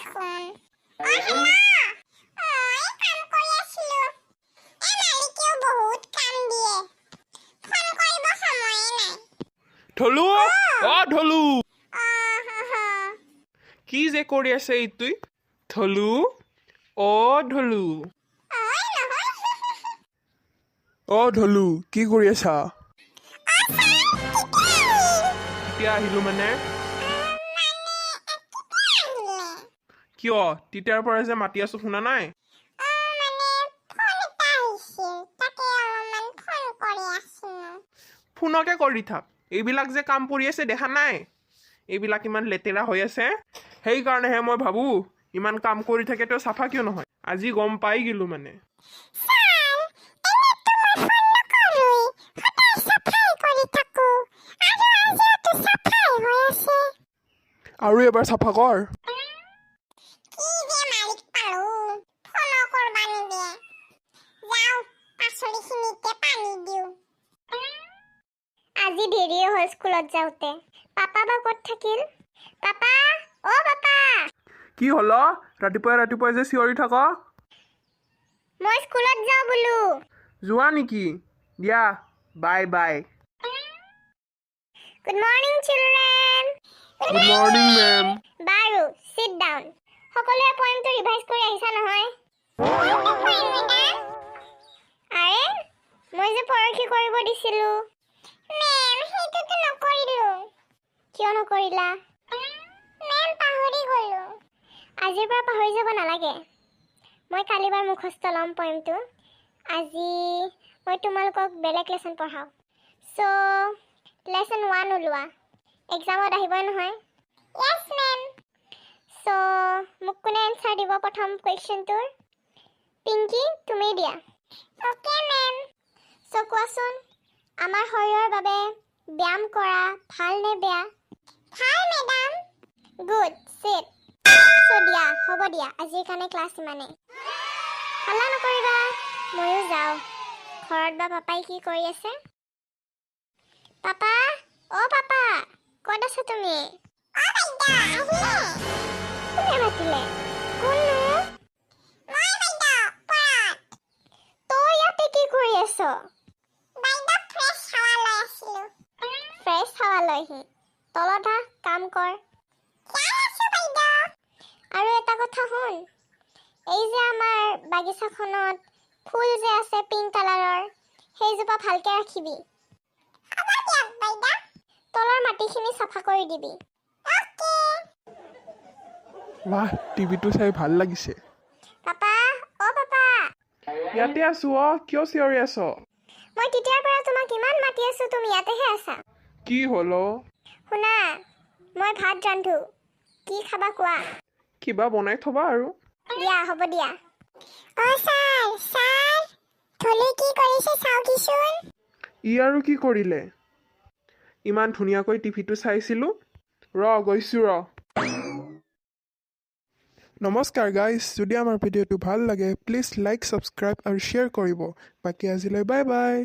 দেখোন কাম কৰি আছিলো মালিকেও বহুত কাম দিয়ে ফোন কৰিব সময়ে নাই ঢলু ঢলু হ কি যে কৰি আছে এইটোই ঢলু ঢলু ঢলু কি কৰি আছা এতিয়া আহিলো মানে কিয় তেতিয়াৰ পৰা যে মাতি আছো শুনা নাই ফোনকে কৰি থাক এইবিলাক যে কাম কৰি আছে দেখা নাই এইবিলাক ইমান লেতেৰা হৈ আছে সেইকাৰণেহে মই ভাবো ইমান কাম কৰি থাকে তেওঁ চাফা কিয় নহয় আজি গম পাই গিলো মানে আৰু এবাৰ চাফা কৰ আজি দেৰিয়ে হ'ল স্কুলত যাওঁতে পাপা বা ক'ত থাকিল পাপা পাপা কি হল ৰাতিপুৱাই যে চিঞৰি থাক মই স্কুলত যাওঁ বোলো যোৱা নেকি দিয়া bye bye good morning children good morning ma'am বাৰু সিট ডাউন সকলোৱে পয়েমটো ৰিভাইজ কৰি আহিছা নহয় আৰে মই যে পৰখি কৰিব দিছিলো মেম সেইটোতো নকৰিলো কিয় নকৰিলা মেম পাহৰি গলো আজিৰ পৰা পাহৰি যাব নালাগে মই কালিবাৰ মুখস্থ ল'ম পয়েমটো আজি মই তোমালোকক বেলেগ লেসন পঢ়াও সো লেসন 1 ওলোৱা এক্সামত আহিবই নহয় ইয়েস মেম সো মোক কোনে এনসাৰ দিব প্ৰথম কোৱেশ্চনটোৰ পিংকি তুমি দিয়া ওকে মেম সো কোৱাচোন আমাৰ শৰীৰৰ বাবে ব্যায়াম কৰা ভাল নে বেয়া ভাল মেডাম গুড সিট সো দিয়া হ'ব দিয়া আজিৰ কাৰণে ক্লাছ ইমানেই হাল্লা নকৰিবা ময়ো যাওঁ ঘৰত বা পাপাই কি কৰি আছে পাপা পাপা ক'ত আছা তুমি বাইদা আহিলে কোনে মাতিলে কোননো মই বাইদা পৰাত তই ইয়াতে কি কৰি আছ বাইদা ফ্ৰেছ হাৱা লৈ আছিলো ফ্ৰেছ হাৱা লৈহি তলত আহ কাম কৰ আৰু এটা কথা শুন এই যে আমাৰ বাগিচাখনত ফুল যে আছে পিংক কালাৰৰ সেইজোপা ভালকে ৰাখিবি তলৰ মাটিখিনি চাফা কৰি দিবি বাহ টিভিটো চাই ভাল লাগিছে পাপা পাপা ইয়াতে আছো কিয় চিঞৰি আছ মই তেতিয়াৰ পৰা তোমাক ইমান মাতি আছো তুমি ইয়াতেহে আছা কি হল শুনা মই ভাত ৰান্ধো কি খাবা কোৱা কিবা বনাই থবা আৰু দিয়া হ'ব দিয়া ছাৰ ধলি কি কৰিছে চাও কিচোন ই আৰু কি কৰিলে ইমান ধুনীয়াকৈ টিভিটো চাইছিলো গৈছো নমস্কাৰ গাইজ যদি আমাৰ ভিডিঅ'টো ভাল লাগে প্লিজ লাইক ছাবস্ক্ৰাইব আৰু শ্বেয়াৰ কৰিব বাকী আজিলৈ বাই বাই